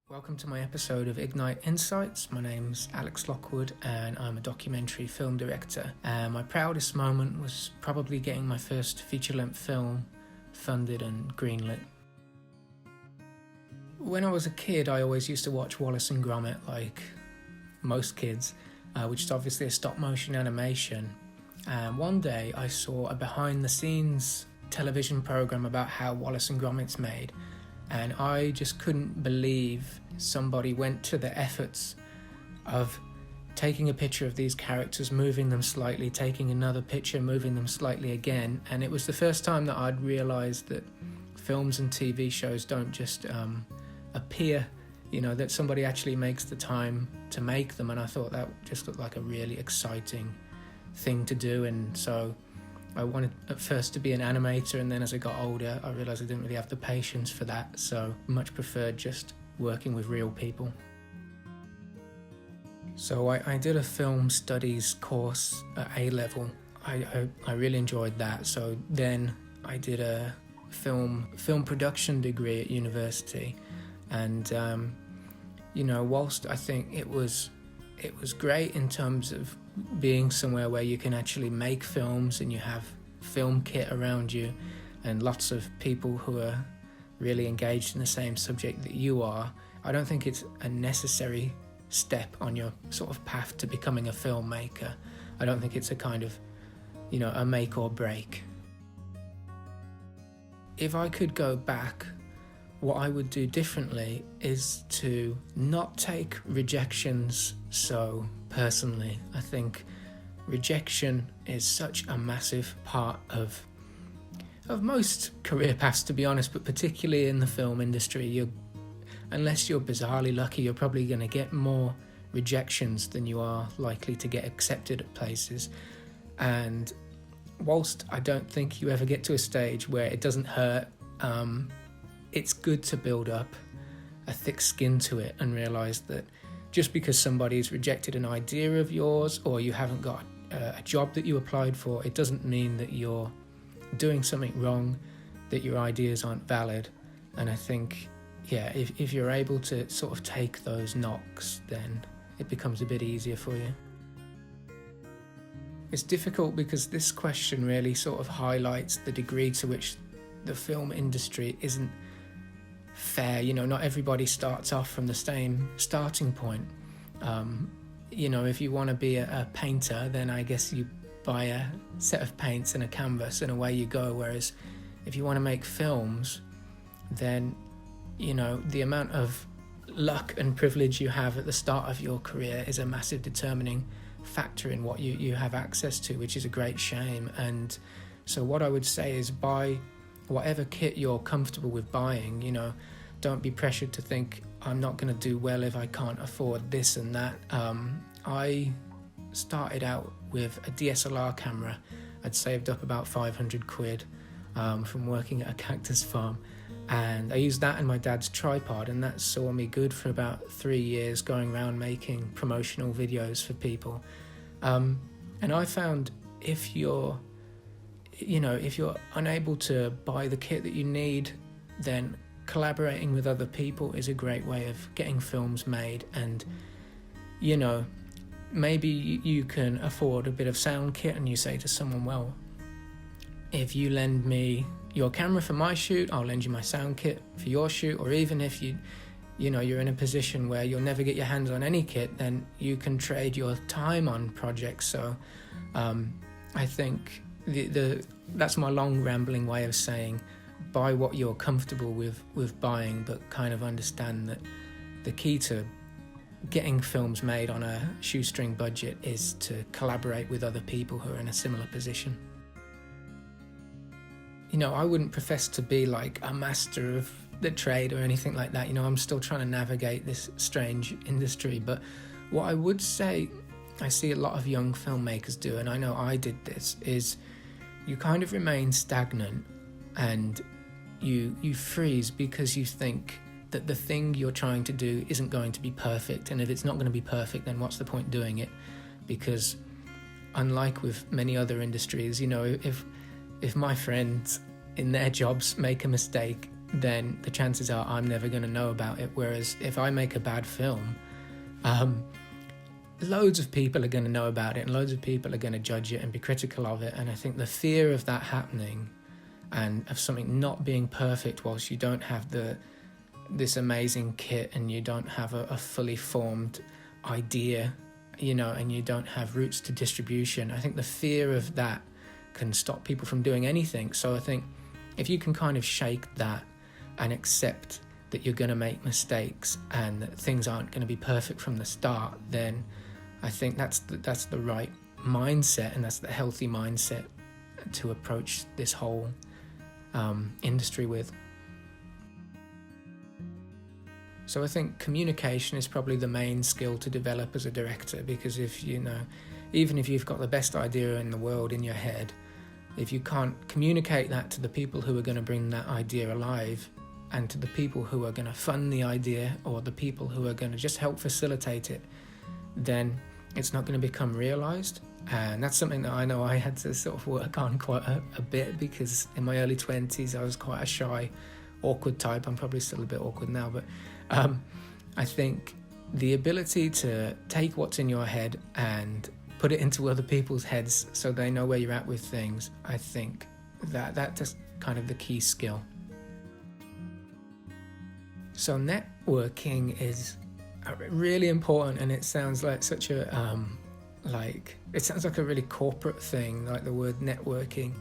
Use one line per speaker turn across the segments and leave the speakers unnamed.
Welcome to my episode of Ignite Insights. My name's Alex Lockwood and I'm a documentary film director. My proudest moment was probably getting my first feature-length film funded and greenlit. When I was a kid, I always used to watch Wallace and Gromit like most kids, which is obviously a stop-motion animation. One day I saw a behind-the-scenes television program about how Wallace and Gromit's made, and I just couldn't believe somebody went to the efforts of taking a picture of these characters, moving them slightly, taking another picture, moving them slightly again. And it was the first time that I'd realised that films and TV shows don't just appear, that somebody actually makes the time to make them. And I thought that just looked like a really exciting thing to do. And so I wanted at first to be an animator, and then as I got older I realised I didn't really have the patience for that, so much preferred just working with real people. So I did a film studies course at A-level. I really enjoyed that. So then I did a film production degree at university, and whilst I think it was great in terms of being somewhere where you can actually make films and you have film kit around you and lots of people who are really engaged in the same subject that you are, I don't think it's a necessary step on your sort of path to becoming a filmmaker. I don't think it's a kind of, a make or break. If I could go back, what I would do differently is to not take rejections so personally. I think rejection is such a massive part of most career paths, to be honest, but particularly in the film industry. Unless you're bizarrely lucky, you're probably going to get more rejections than you are likely to get accepted at places. And whilst I don't think you ever get to a stage where it doesn't hurt, it's good to build up a thick skin to it and realise that just because somebody's rejected an idea of yours or you haven't got a job that you applied for, it doesn't mean that you're doing something wrong, that your ideas aren't valid. And I think, if you're able to sort of take those knocks, then it becomes a bit easier for you. It's difficult because this question really sort of highlights the degree to which the film industry isn't fair. Not everybody starts off from the same starting point. If you want to be a painter, then I guess you buy a set of paints and a canvas and away you go. Whereas if you want to make films, then the amount of luck and privilege you have at the start of your career is a massive determining factor in what you have access to, which is a great shame. And so what I would say is buy whatever kit you're comfortable with buying. Don't be pressured to think, I'm not going to do well if I can't afford this and that. I started out with a DSLR camera. I'd saved up about 500 quid from working at a cactus farm, and I used that and my dad's tripod, and that saw me good for about 3 years, going around making promotional videos for people. And I found if you're unable to buy the kit that you need, then collaborating with other people is a great way of getting films made. And maybe you can afford a bit of sound kit, and you say to someone, well, if you lend me your camera for my shoot, I'll lend you my sound kit for your shoot. Or even if you're in a position where you'll never get your hands on any kit, then you can trade your time on projects. So I think that's my long rambling way of saying, buy what you're comfortable with buying, but kind of understand that the key to getting films made on a shoestring budget is to collaborate with other people who are in a similar position. I wouldn't profess to be like a master of the trade or anything like that. I'm still trying to navigate this strange industry, but what I would say I see a lot of young filmmakers do, and I know I did this, is you kind of remain stagnant and you freeze because you think that the thing you're trying to do isn't going to be perfect, and if it's not going to be perfect, then what's the point doing it? Because unlike with many other industries, if my friends in their jobs make a mistake, then the chances are I'm never going to know about it. Whereas if I make a bad film, loads of people are going to know about it, and loads of people are going to judge it and be critical of it. And I think the fear of that happening, and of something not being perfect whilst you don't have this amazing kit, and you don't have a fully formed idea, and you don't have routes to distribution, I think the fear of that can stop people from doing anything. So I think if you can kind of shake that and accept that you're going to make mistakes and that things aren't going to be perfect from the start, then I think that's the right mindset, and that's the healthy mindset to approach this whole industry with. So I think communication is probably the main skill to develop as a director, because even if you've got the best idea in the world in your head, if you can't communicate that to the people who are going to bring that idea alive, and to the people who are going to fund the idea, or the people who are going to just help facilitate it, then it's not going to become realised. And that's something that I know I had to sort of work on quite a bit, because in my early 20s I was quite a shy, awkward type. I'm probably still a bit awkward now, but I think the ability to take what's in your head and put it into other people's heads so they know where you're at with things, I think that's kind of the key skill. So networking is really important, and it sounds like such a it sounds like a really corporate thing, like the word networking,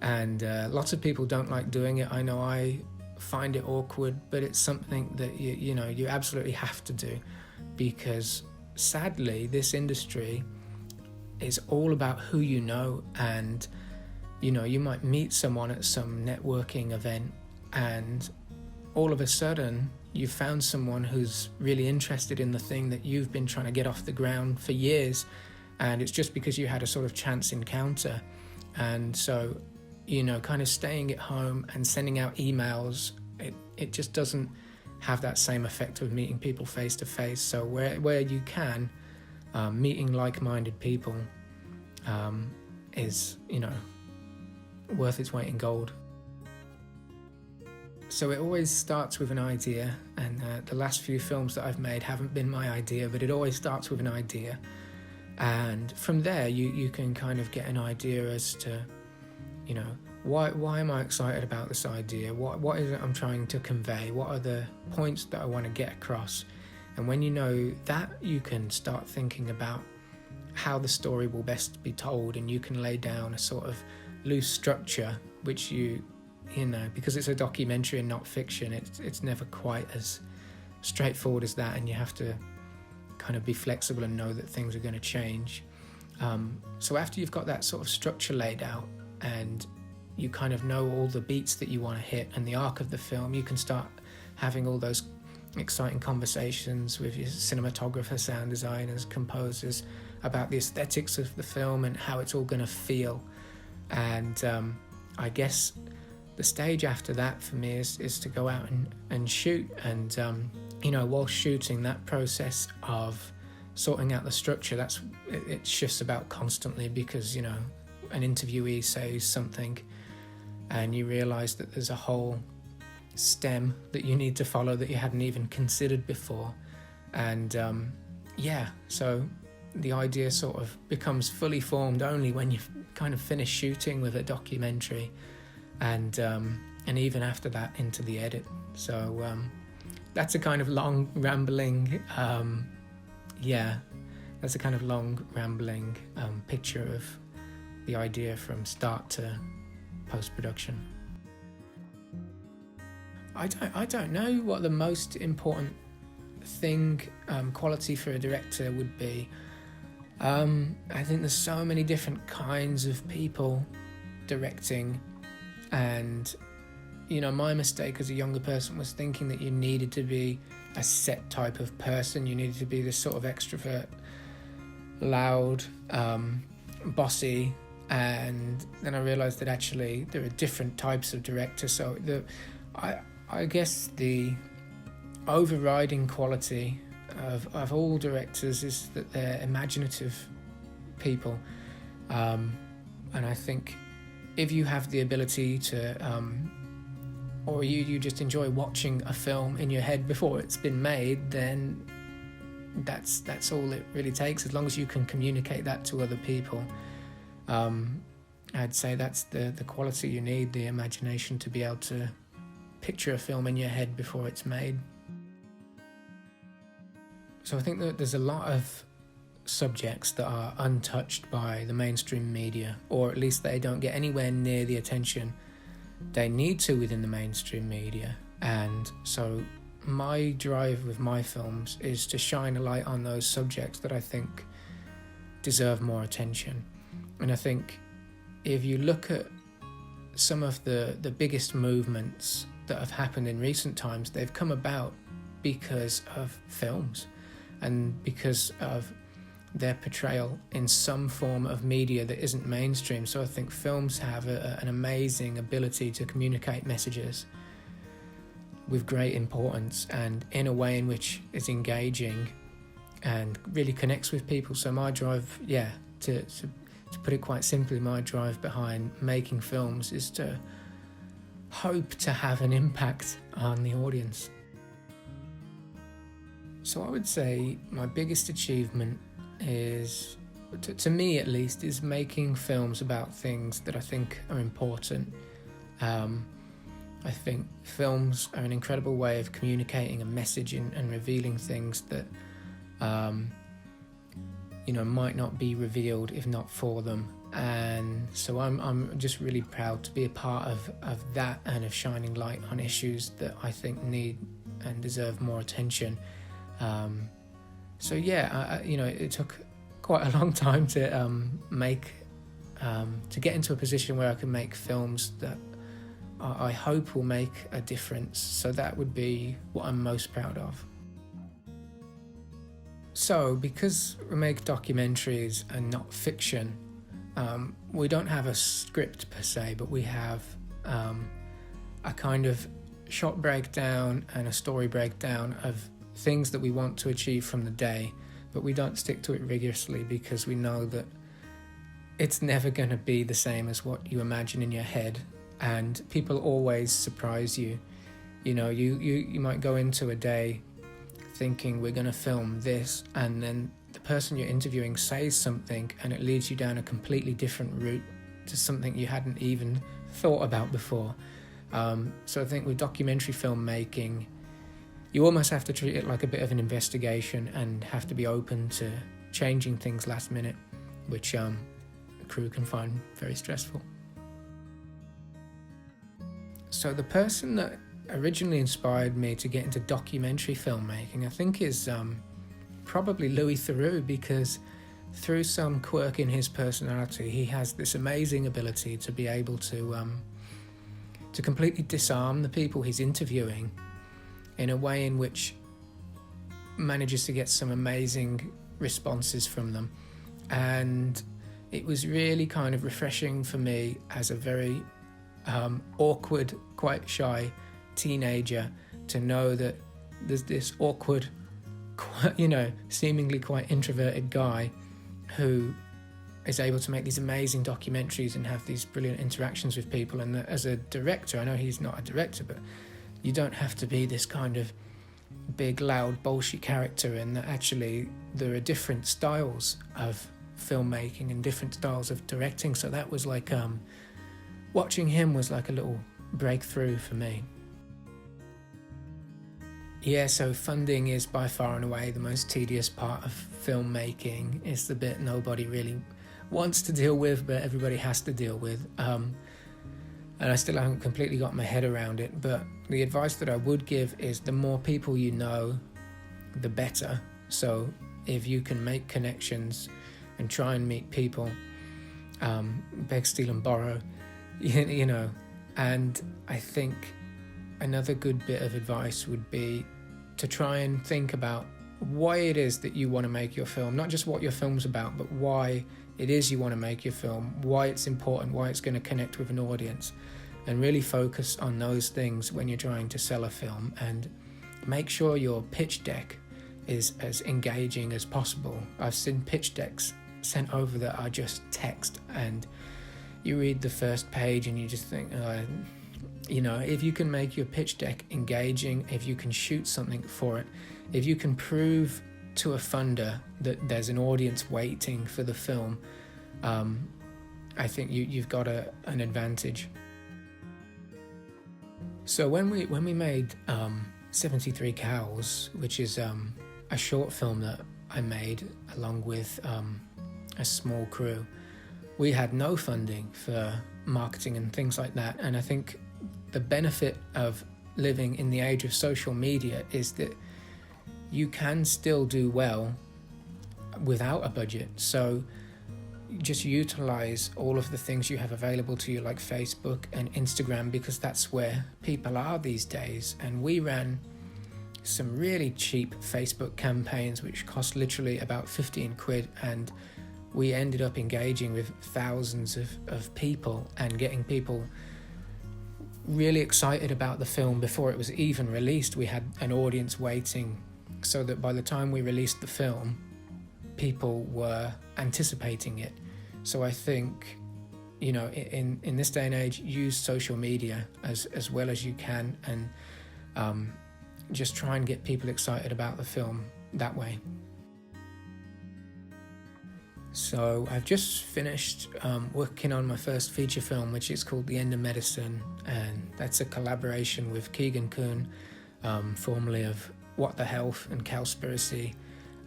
and lots of people don't like doing it. I know I find it awkward, but it's something that you absolutely have to do, because sadly this industry is all about who you know. And you might meet someone at some networking event, and all of a sudden you've found someone who's really interested in the thing that you've been trying to get off the ground for years, and it's just because you had a sort of chance encounter. And so kind of staying at home and sending out emails, it just doesn't have that same effect of meeting people face to face. So where you can, meeting like-minded people is worth its weight in gold. So it always starts with an idea, and the last few films that I've made haven't been my idea, but it always starts with an idea. And from there you can kind of get an idea as to why am I excited about this idea, what is it I'm trying to convey, what are the points that I want to get across. And when you know that, you can start thinking about how the story will best be told, and you can lay down a sort of loose structure, which because it's a documentary and not fiction, it's never quite as straightforward as that, and you have to kind of be flexible and know that things are going to change. So after you've got that sort of structure laid out, and you kind of know all the beats that you want to hit and the arc of the film, you can start having all those exciting conversations with your cinematographer, sound designers, composers about the aesthetics of the film and how it's all going to feel. And I guess the stage after that for me is to go out and shoot. And while shooting, that process of sorting out the structure, it shifts about constantly, because an interviewee says something and you realize that there's a whole stem that you need to follow that you hadn't even considered before. And so the idea sort of becomes fully formed only when you've kind of finished shooting with a documentary, and even after that into the edit. So that's a kind of long rambling picture of the idea from start to post-production. I don't know what the most important thing, quality for a director would be. I think there's so many different kinds of people directing, and my mistake as a younger person was thinking that you needed to be a set type of person. You needed to be this sort of extrovert, loud, bossy. And then I realized that actually there are different types of directors. So I guess the overriding quality of all directors is that they're imaginative people, and I think if you have the ability to or you just enjoy watching a film in your head before it's been made, then that's all it really takes. As long as you can communicate that to other people, I'd say that's the quality you need, the imagination to be able to picture a film in your head before it's made. So I think that there's a lot of subjects that are untouched by the mainstream media, or at least they don't get anywhere near the attention they need to within the mainstream media. And so my drive with my films is to shine a light on those subjects that I think deserve more attention. And I think if you look at some of the biggest movements that have happened in recent times, they've come about because of films and because of their portrayal in some form of media that isn't mainstream. So I think films have an amazing ability to communicate messages with great importance and in a way in which is engaging and really connects with people. So my drive, to put it quite simply, my drive behind making films is to hope to have an impact on the audience. So I would say my biggest achievement is, to me at least, is making films about things that I think are important. I think films are an incredible way of communicating a message and revealing things that might not be revealed if not for them. And so I'm just really proud to be a part of that and of shining light on issues that I think need and deserve more attention. It took quite a long time to to get into a position where I can make films that I hope will make a difference. So that would be what I'm most proud of. So because we make documentaries and not fiction, we don't have a script per se, but we have a kind of shot breakdown and a story breakdown of things that we want to achieve from the day, but we don't stick to it rigorously because we know that it's never going to be the same as what you imagine in your head, and people always surprise you. You might go into a day thinking we're going to film this, and then the person you're interviewing says something and it leads you down a completely different route to something you hadn't even thought about before. So I think with documentary filmmaking, you almost have to treat it like a bit of an investigation and have to be open to changing things last minute, which a crew can find very stressful. So the person that originally inspired me to get into documentary filmmaking, I think, is probably Louis Theroux, because through some quirk in his personality, he has this amazing ability to be able to completely disarm the people he's interviewing in a way in which manages to get some amazing responses from them. And it was really kind of refreshing for me as a very awkward, quite shy teenager to know that there's this awkward, seemingly quite introverted guy who is able to make these amazing documentaries and have these brilliant interactions with people. And as a director, I know he's not a director, but you don't have to be this kind of big, loud, bolshy character, and that actually there are different styles of filmmaking and different styles of directing. So that was like, watching him was like a little breakthrough for me. Yeah, so funding is by far and away the most tedious part of filmmaking. It's the bit nobody really wants to deal with, but everybody has to deal with. And I still haven't completely got my head around it, but the advice that I would give is the more people you know, the better. So if you can make connections and try and meet people, beg, steal and borrow, and I think another good bit of advice would be to try and think about why it is that you want to make your film, not just what your film's about, but why it is you want to make your film, why it's important, why it's going to connect with an audience, and really focus on those things when you're trying to sell a film, and make sure your pitch deck is as engaging as possible. I've seen pitch decks sent over that are just text, and you read the first page and you just think, You know, if you can make your pitch deck engaging, if you can shoot something for it, if you can prove to a funder that there's an audience waiting for the film, I think you've got an advantage. So when we made 73 Cows, which is a short film that I made along with a small crew, we had no funding for marketing and things like that. And I think the benefit of living in the age of social media is that you can still do well without a budget. So just utilize all of the things you have available to you, like Facebook and Instagram, because that's where people are these days. And we ran some really cheap Facebook campaigns which cost literally about 15 quid, and we ended up engaging with thousands of people and getting people really excited about the film before it was even released. We had an audience waiting, so that by the time we released the film, people were anticipating it. So I think, you know, in this day and age, use social media as well as you can, and just try and get people excited about the film that way. So I've just finished working on my first feature film, which is called The End of Medicine, and that's a collaboration with Keegan Kuhn, formerly of What the Health and Cowspiracy.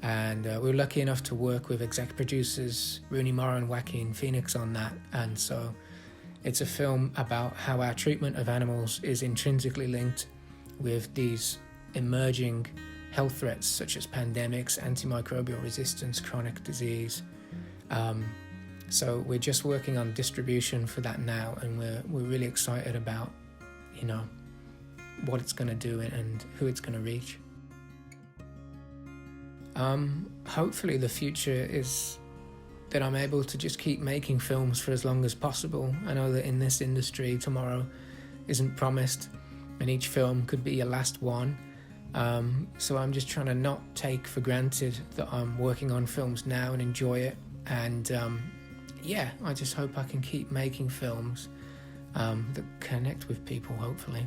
And we were lucky enough to work with exec producers Rooney Mara and Joaquin Phoenix on that. And so it's a film about how our treatment of animals is intrinsically linked with these emerging health threats such as pandemics, antimicrobial resistance, chronic disease. So we're just working on distribution for that now, and we're really excited about, you know, what it's going to do and who it's going to reach. Hopefully the future is that I'm able to just keep making films for as long as possible. I know that in this industry, tomorrow isn't promised, and each film could be your last one. So I'm just trying to not take for granted that I'm working on films now and enjoy it. And I just hope I can keep making films that connect with people, hopefully.